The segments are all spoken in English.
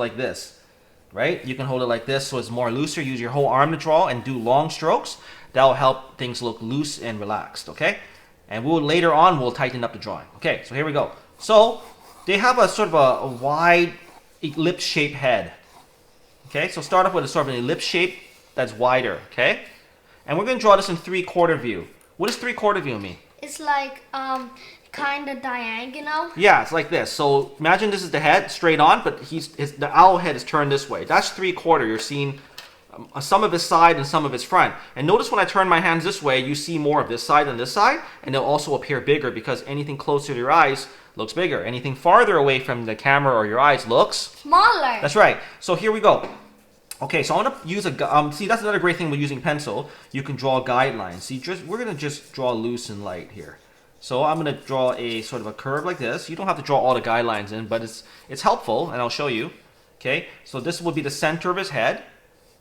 like this, right? You can hold it like this so it's more looser. Use your whole arm to draw and do long strokes. That will help things look loose and relaxed, okay? And later on we'll tighten up the drawing. Okay, so here we go. So they have a sort of a wide ellipse-shaped head. Okay, so start off with a sort of an ellipse shape that's wider, okay? And we're going to draw this in 3/4 view. What does 3/4 view mean? It's like kind of diagonal. Yeah, it's like this. So imagine this is the head straight on, but the owl head is turned this way. That's 3/4. You're seeing some of his side and some of his front. And notice when I turn my hands this way, you see more of this side than this side, and they'll also appear bigger because anything closer to your eyes looks bigger. Anything farther away from the camera or your eyes looks smaller. That's right. So here we go. Okay, so I'm gonna use see, that's another great thing with using pencil. You can draw guidelines. See, we're gonna just draw loose and light here. So I'm gonna draw a sort of a curve like this. You don't have to draw all the guidelines in, but it's helpful, and I'll show you. Okay, so this will be the center of his head.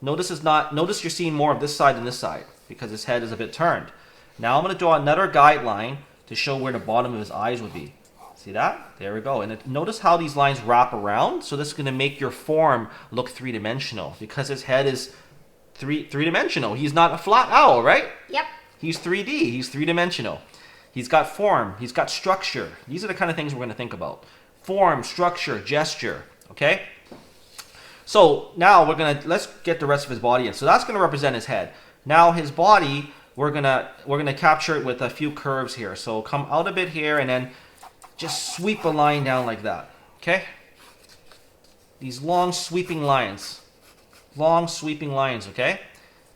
Notice you're seeing more of this side than this side because his head is a bit turned. Now I'm gonna draw another guideline to show where the bottom of his eyes would be. See that? There we go. And notice how these lines wrap around. So this is going to make your form look three-dimensional because his head is three-dimensional. He's not a flat owl, right? Yep. He's 3D. He's three-dimensional. He's got form. He's got structure. These are the kind of things we're going to think about. Form, structure, gesture. Okay? So now let's get the rest of his body in. So that's going to represent his head. Now his body, we're gonna capture it with a few curves here. So come out a bit here and then just sweep a line down like that, okay? These long sweeping lines, okay?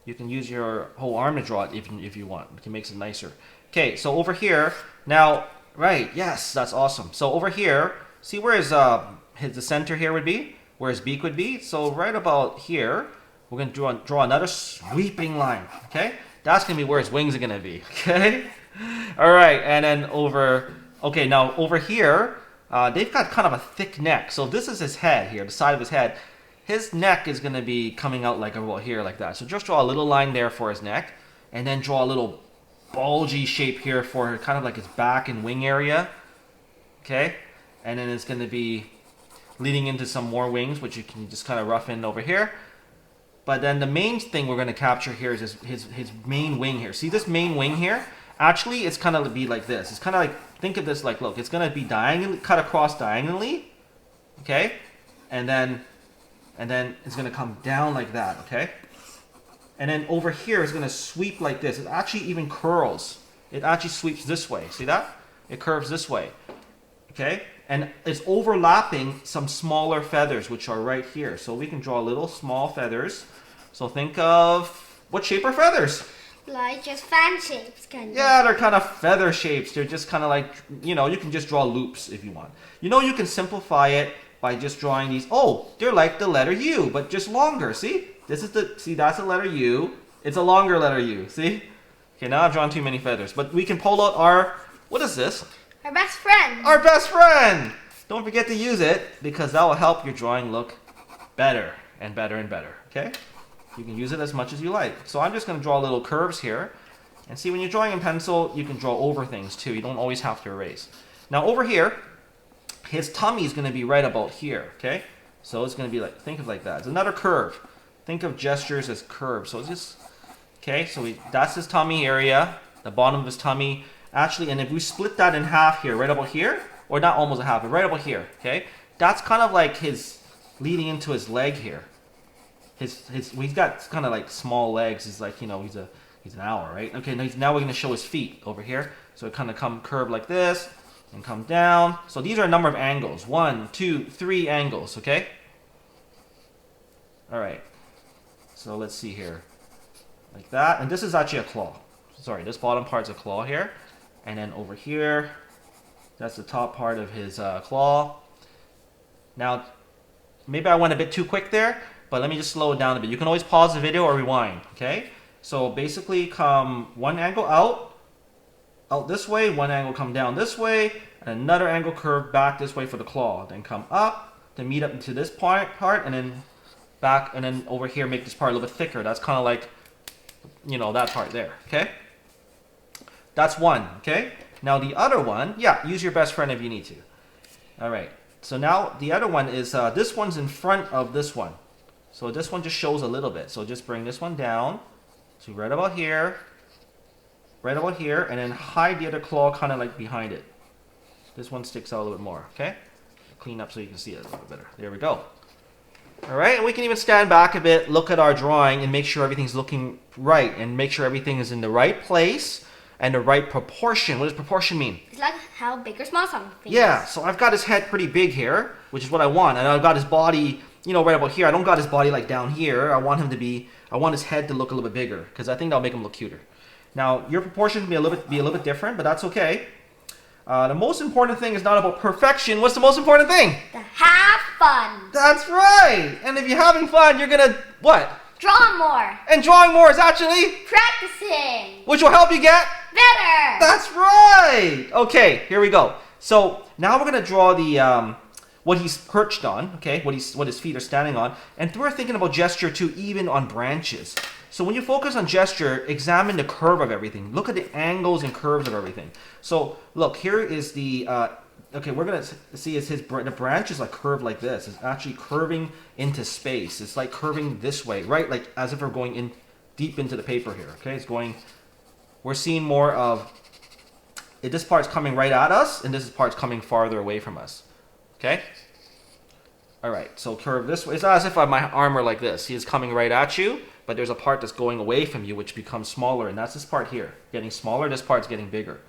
You can use your whole arm to draw it if you want. It makes it nicer. Okay, so over here, now, right, yes, that's awesome. So over here, see where the center here would be? Where his beak would be? So right about here, we're gonna draw another sweeping line, okay? That's gonna be where his wings are gonna be, okay? All right, and then okay, now over here, they've got kind of a thick neck. So this is his head here, the side of his head. His neck is going to be coming out like about here, like that. So just draw a little line there for his neck, and then draw a little bulgy shape here for kind of like his back and wing area. Okay, and then it's going to be leading into some more wings, which you can just kind of rough in over here. But then the main thing we're going to capture here is his main wing here. See this main wing here? Actually, it's kind of be like this. It's kind of like, think of this like, look, it's going to be cut across diagonally, okay? And then it's going to come down like that, okay? And then over here, it's going to sweep like this. It actually even curls. It actually sweeps this way. See that? It curves this way, okay? And it's overlapping some smaller feathers, which are right here. So we can draw little small feathers. So think of, what shape are feathers? Like just fan shapes, kind of. Yeah, they're kind of feather shapes. They're just kind of like, you can just draw loops if you want. You can simplify it by just drawing these. Oh, they're like the letter U, but just longer. See? That's the letter U. It's a longer letter U. See? Okay, now I've drawn too many feathers. But we can pull out what is this? Our best friend. Our best friend! Don't forget to use it because that will help your drawing look better and better and better. Okay? You can use it as much as you like. So I'm just going to draw little curves here. And see, when you're drawing in pencil, you can draw over things too. You don't always have to erase. Now over here, his tummy is going to be right about here. Okay? So it's going to be like, think of like that. It's another curve. Think of gestures as curves. So it's just, okay, so that's his tummy area, the bottom of his tummy. Actually, and if we split that in half here, right about here, or not almost a half, but right about here, okay? That's kind of like his, leading into his leg here. He's got kind of like small legs. He's like, he's an owl, right? Okay, now we're going to show his feet over here. So it kind of curve like this and come down. So these are a number of angles. 1, 2, 3 angles, okay? All right. So let's see here. Like that. And this is actually a claw. Sorry, this bottom part's a claw here. And then over here, that's the top part of his claw. Now, maybe I went a bit too quick there, but let me just slow it down a bit. You can always pause the video or rewind, okay? So basically come one angle out this way, one angle come down this way, and another angle curve back this way for the claw. Then come up to meet up into this part, and then back, and then over here make this part a little bit thicker. That's kind of like, that part there, okay? That's one, okay? Now the other one, yeah, use your best friend if you need to. All right. So now the other one is, this one's in front of this one. So this one just shows a little bit. So just bring this one down. So right about here, and then hide the other claw kind of like behind it. This one sticks out a little bit more, okay? Clean up so you can see it a little bit better. There we go. All right, and we can even stand back a bit, look at our drawing, and make sure everything's looking right, and make sure everything is in the right place and the right proportion. What does proportion mean? It's like how big or small something is. Yeah, so I've got his head pretty big here, which is what I want, and I've got his body, you know, right about here. I don't got his body like down here. I want his head to look a little bit bigger, because I think that'll make him look cuter. Now, your proportion can be a little bit different, but that's okay. The most important thing is not about perfection. What's the most important thing? To have fun. That's right. And if you're having fun, you're gonna what? Draw more. And drawing more is actually Practicing. which will help you get Better. That's right. Okay, here we go. So now we're gonna draw the what he's perched on. Okay, what his feet are standing on, and we're thinking about gesture too, even on branches. So when you focus on gesture, examine the curve of everything. Look at the angles and curves of everything. So look, here is the, okay, we're going to see is the branch is like curved like this. It's actually curving into space. It's like curving this way, right? Like as if we're going in deep into the paper here, okay? It's going, we're seeing more of, this part's coming right at us, and this part's coming farther away from us, okay? All right, so curve this way. It's not as if my arm were like this. He is coming right at you, but there's a part that's going away from you, which becomes smaller, and that's this part here. Getting smaller, this part's getting bigger.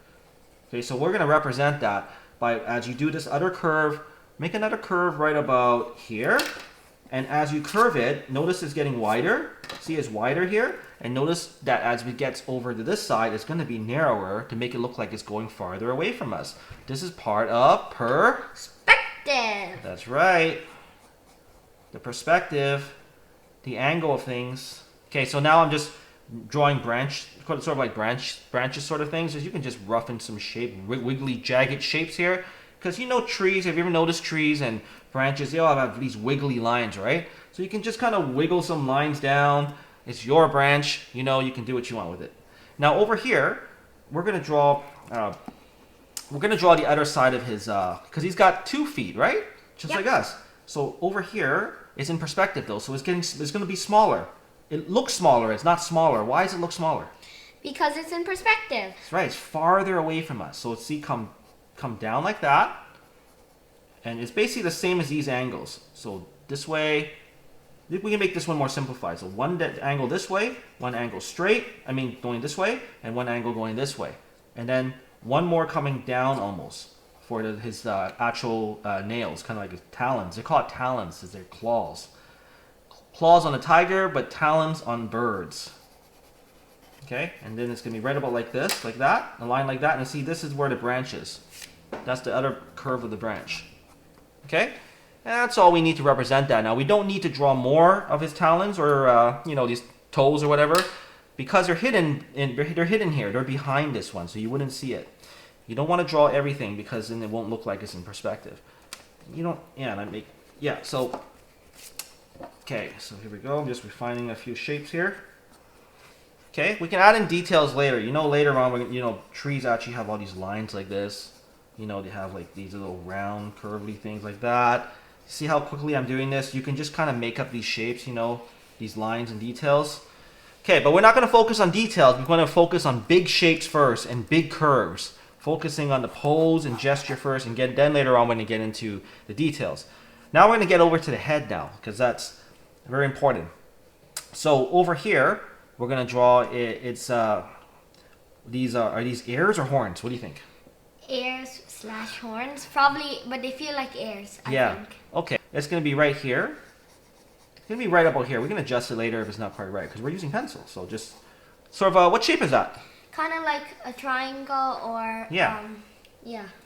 Okay, so we're gonna represent that by, as you do this other curve, make another curve right about here, and as you curve it, notice it's getting wider. See, it's wider here, and notice that as it gets over to this side, it's gonna be narrower to make it look like it's going farther away from us. This is part of Perspective. That's right. The perspective, the angle of things. Okay, so now I'm just drawing sort of like branches sort of things. You can just roughen some shape, wiggly, jagged shapes here. Because you know trees, have you ever noticed trees and branches, they all have these wiggly lines, right? So you can just kind of wiggle some lines down. It's your branch, you know, you can do what you want with it. Now over here, we're gonna draw the other side of his, because he's got 2 feet, right? Just like us. So over here, it's in perspective though, so it's going to be smaller. It looks smaller, it's not smaller. Why does it look smaller? Because it's in perspective. That's right, it's farther away from us. So see, come down like that. And it's basically the same as these angles. So this way, we can make this one more simplified. So one angle this way, one angle straight, going this way, and one angle going this way. And then one more coming down almost for his actual nails, kind of like his talons. They call it talons, is their claws. Claws on a tiger, but talons on birds. Okay, and then it's gonna be right about like this, like that, a line like that, and see this is where the branch is. That's the other curve of the branch. Okay, and that's all we need to represent that. Now we don't need to draw more of his talons or these toes or whatever, because they're hidden here. They're behind this one, so you wouldn't see it. You don't want to draw everything because then it won't look like it's in perspective. So, okay, so here we go. I'm just refining a few shapes here. Okay, we can add in details later. Later on, trees actually have all these lines like this. They have like these little round, curvy things like that. See how quickly I'm doing this? You can just kind of make up these shapes, these lines and details. Okay, but we're not going to focus on details. We're going to focus on big shapes first and big curves. Focusing on the pose and gesture first, and then later on we're going to get into the details. Now we're going to get over to the head now, because that's very important. So over here, we're going to draw are these ears or horns? What do you think? Ears/horns, probably, but they feel like ears, I think. Okay, it's going to be right here. It's going to be right about here. We can adjust it later if it's not quite right, because we're using pencil. So just sort of, what shape is that? Kind of like a triangle or yeah.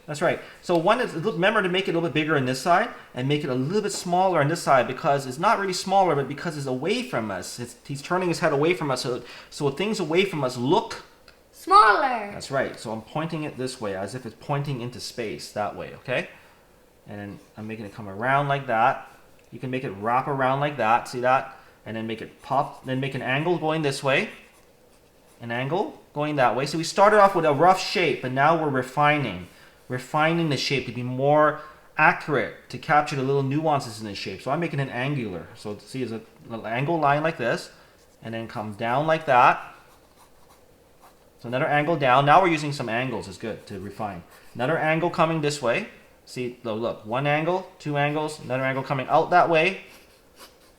That's right. So remember to make it a little bit bigger on this side and make it a little bit smaller on this side, because it's not really smaller, but because it's away from us. He's turning his head away from us, so things away from us look smaller. That's right. So I'm pointing it this way as if it's pointing into space that way, okay? And then I'm making it come around like that. You can make it wrap around like that, see that? And then make it pop, then make an angle going this way. An angle going that way. So we started off with a rough shape, but now we're refining the shape to be more accurate to capture the little nuances in the shape. So I'm making it angular. So see, it's a little angle line like this, and then come down like that. So another angle down. Now we're using some angles. It's good to refine. Another angle coming this way. See, look, one angle, two angles, another angle coming out that way.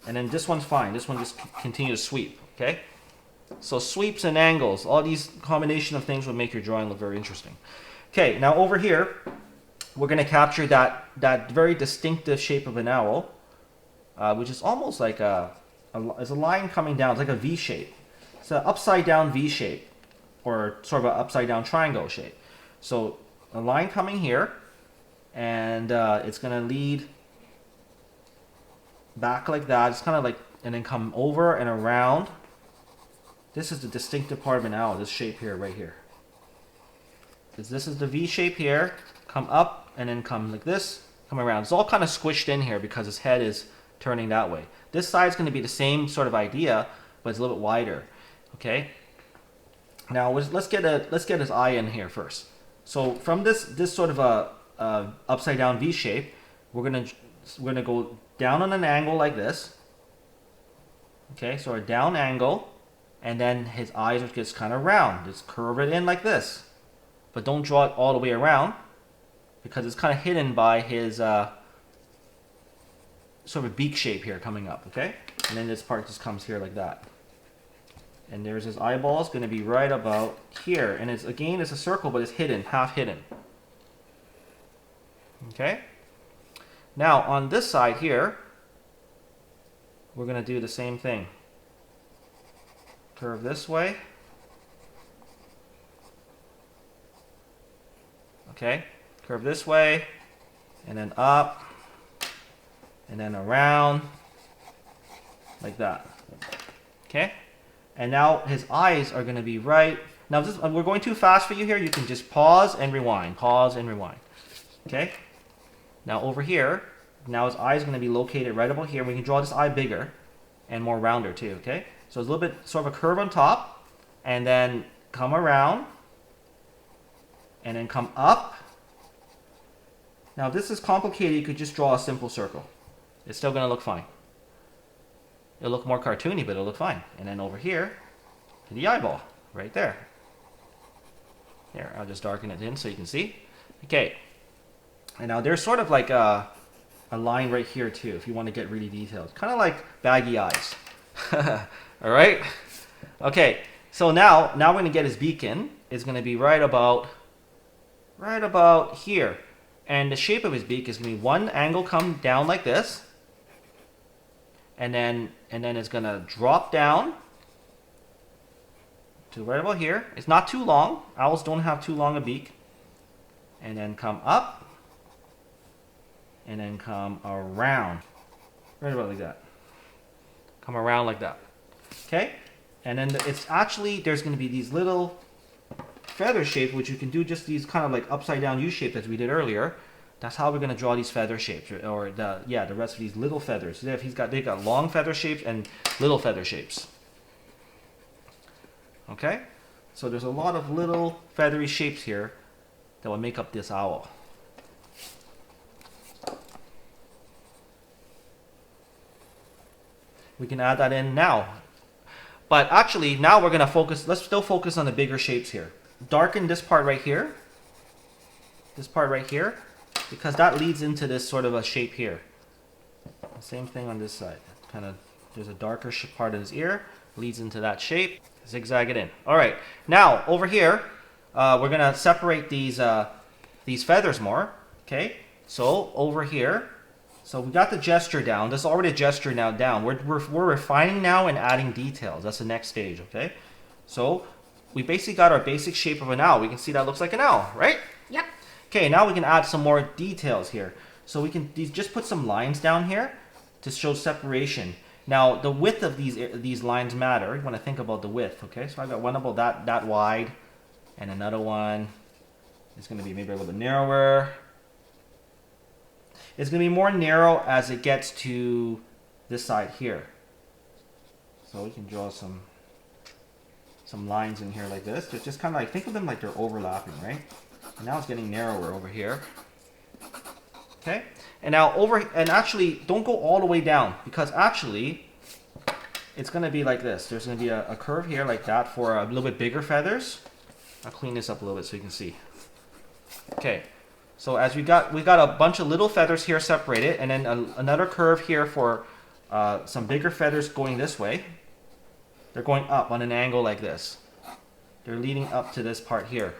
And then this one's fine. This one just continues to sweep, okay? So sweeps and angles, all these combination of things will make your drawing look very interesting. Okay, now over here, we're going to capture that very distinctive shape of an owl, which is almost like it's a line coming down. It's like a V shape. It's an upside down V shape, or sort of an upside down triangle shape. So a line coming here, and it's going to lead back like that. It's kind of like, and then come over and around. This is the distinctive part of an owl, this shape here, right here. This is the V shape here, come up and then come like this, come around. It's all kind of squished in here because his head is turning that way. This side's going to be the same sort of idea, but it's a little bit wider. Okay. Now let's get his eye in here first. So from this sort of a upside down V shape, we're gonna go down on an angle like this. Okay, so a down angle, and then his eyes gets kind of round. Just curve it in like this, but don't draw it all the way around because it's kind of hidden by his sort of beak shape here coming up. Okay, and then this part just comes here like that, and there's his eyeballs going to be right about here, and it's again it's a circle, but it's hidden, half hidden. Okay. Now on this side here, we're going to do the same thing. Curve this way. Okay, curve this way, and then up, and then around, like that. Okay, and now his eyes are going to be right. Now if we're going too fast for you here, you can just pause and rewind, pause and rewind. Okay. Now over here, now his eye is going to be located right about here. We can draw this eye bigger and more rounder too, okay? So it's a little bit sort of a curve on top, and then come around, and then come up. Now if this is complicated, you could just draw a simple circle. It's still going to look fine. It'll look more cartoony, but it'll look fine. And then over here, to the eyeball, right there. Here, I'll just darken it in so you can see. Okay. And now there's sort of like a line right here too, if you want to get really detailed. Kind of like baggy eyes. All right? Okay, so now we're going to get his beak in. It's going to be right about here. And the shape of his beak is going to be one angle come down like this. And then it's going to drop down to right about here. It's not too long. Owls don't have too long a beak. And then come up. And then come around, right about like that. Come around like that, okay? And then it's actually, there's going to be these little feather shapes, which you can do just these kind of like upside down U shapes as we did earlier. That's how we're going to draw these feather shapes, or the rest of these little feathers. They've got long feather shapes and little feather shapes. Okay, so there's a lot of little feathery shapes here that will make up this owl. We can add that in now. But actually, now we're going to focus, let's still focus on the bigger shapes here. Darken this part right here. This part right here. Because that leads into this sort of a shape here. Same thing on this side. Kind of, there's a darker part of his ear. Leads into that shape. Zigzag it in. Alright, now over here, we're going to separate these feathers more. Okay, so over here, so we got the gesture down. This is already a gesture now down. We're refining now and adding details. That's the next stage, okay? So we basically got our basic shape of an owl. We can see that looks like an owl, right? Yep. Okay, now we can add some more details here. So we can just put some lines down here to show separation. Now the width of these lines matter. You want to think about the width, okay? So I got one about that wide, and another one is going to be maybe a little bit narrower. It's going to be more narrow as it gets to this side here. So we can draw some lines in here like this. Just kind of like, think of them like they're overlapping, right? And now it's getting narrower over here. Okay, and now actually don't go all the way down, because actually it's going to be like this. There's going to be a curve here like that for a little bit bigger feathers. I'll clean this up a little bit so you can see. Okay, so as we got a bunch of little feathers here separated, and then another curve here for some bigger feathers going this way. They're going up on an angle like this. They're leading up to this part here.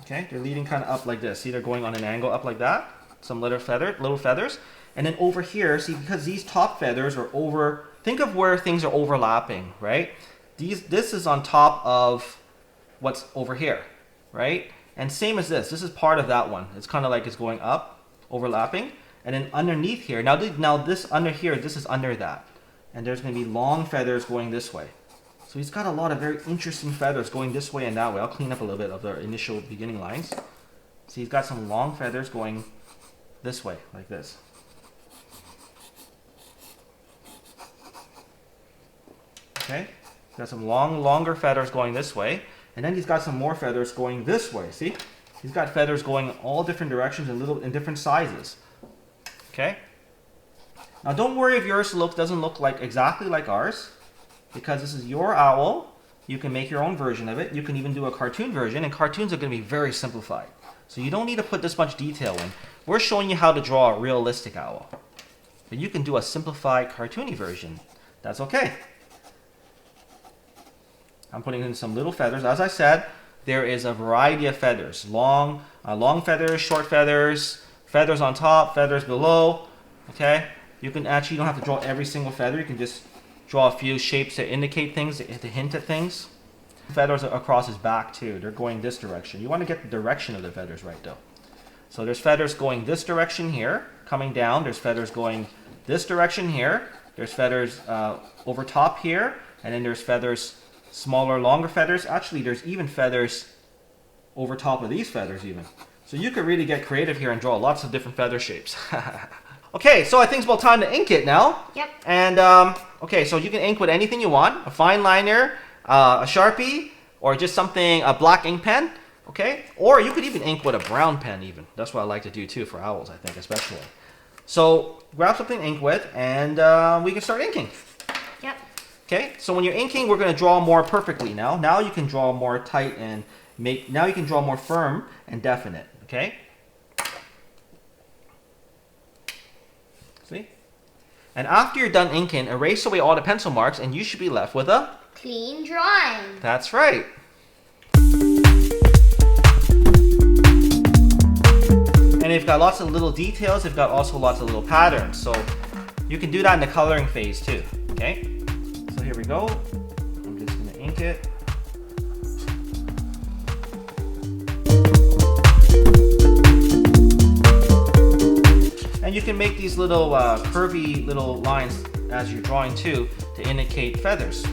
Okay, they're leading kind of up like this. See, they're going on an angle up like that. Some little feathers. And then over here, see, because these top feathers are over, think of where things are overlapping, right? This is on top of what's over here, right? And same as this is part of that one. It's kind of like it's going up, overlapping. And then underneath here, now this under here, this is under that. And there's going to be long feathers going this way. So he's got a lot of very interesting feathers going this way and that way. I'll clean up a little bit of the initial beginning lines. See, he's got some long feathers going this way, like this. Okay, got some longer feathers going this way. And then he's got some more feathers going this way, see? He's got feathers going all different directions and in different sizes. Okay? Now don't worry if yours doesn't look like exactly like ours, because this is your owl. You can make your own version of it. You can even do a cartoon version, and cartoons are going to be very simplified. So you don't need to put this much detail in. We're showing you how to draw a realistic owl. But you can do a simplified cartoony version. That's okay. I'm putting in some little feathers. As I said, there is a variety of feathers. Long feathers, short feathers, feathers on top, feathers below. Okay? You don't have to draw every single feather. You can just draw a few shapes to indicate things, to hint at things. Feathers across his back too. They're going this direction. You want to get the direction of the feathers right though. So there's feathers going this direction here, coming down. There's feathers going this direction here. There's feathers over top here. And then there's feathers, smaller, longer feathers. Actually, there's even feathers over top of these feathers even. So you could really get creative here and draw lots of different feather shapes. Okay, so I think it's about time to ink it now. Yep. And, okay, so you can ink with anything you want. A fine liner, a Sharpie, or just something, a black ink pen. Okay? Or you could even ink with a brown pen even. That's what I like to do too for owls, I think, especially. So grab something to ink with, and we can start inking. Yep. Okay, so when you're inking, we're going to draw more perfectly now. Now you can draw more tight and now you can draw more firm and definite. Okay? See? And after you're done inking, erase away all the pencil marks and you should be left with a Clean drawing. That's right. And they've got lots of little details. They've got also lots of little patterns. So you can do that in the coloring phase too. Okay? So here we go. I'm just going to ink it. And you can make these little curvy little lines as you're drawing too to indicate feathers.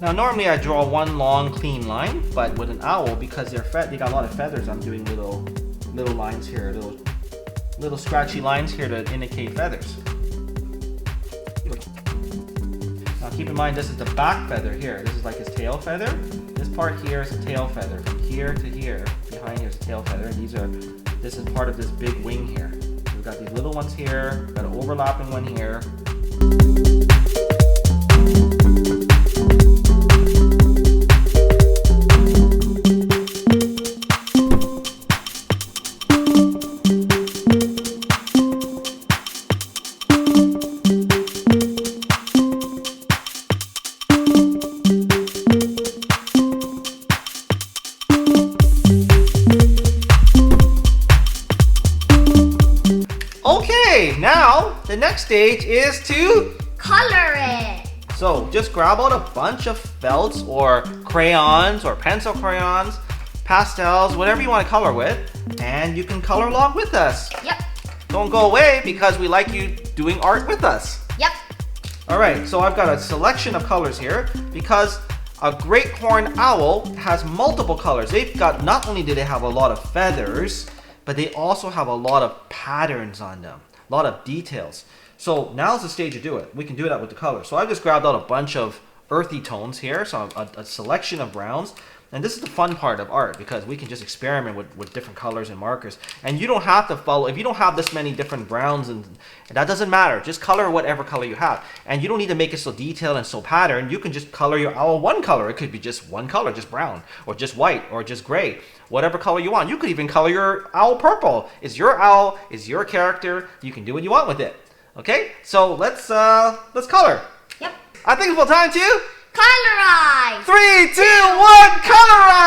Now normally I draw one long clean line, but with an owl, because they got a lot of feathers, I'm doing little lines here, little scratchy lines here to indicate feathers. Now keep in mind this is the back feather here. This is like his tail feather. This part here is a tail feather. From here to here, behind here is a tail feather. And this is part of this big wing here. We've got these little ones here, we've got an overlapping one here. Okay, now the next stage is to color it. So just grab out a bunch of felts or crayons or pencil crayons, pastels, whatever you want to color with, and you can color along with us. Yep. Don't go away because we like you doing art with us. Yep. All right, so I've got a selection of colors here because a great horned owl has multiple colors. They've got, not only do they have a lot of feathers, but they also have a lot of patterns on them, a lot of details. So now's the stage to do it. We can do that with the colors. So I've just grabbed out a bunch of earthy tones here, so a selection of browns. And this is the fun part of art because we can just experiment with different colors and markers. And you don't have to follow, if you don't have this many different browns, and that doesn't matter. Just color whatever color you have. And you don't need to make it so detailed and so patterned. You can just color your owl one color. It could be just one color, just brown, or just white, or just gray. Whatever color you want. You could even color your owl purple. It's your owl, it's your character. You can do what you want with it. Okay? So let's color. Yep. I think it's about time to Colorize. 3, 2, 1, colorize!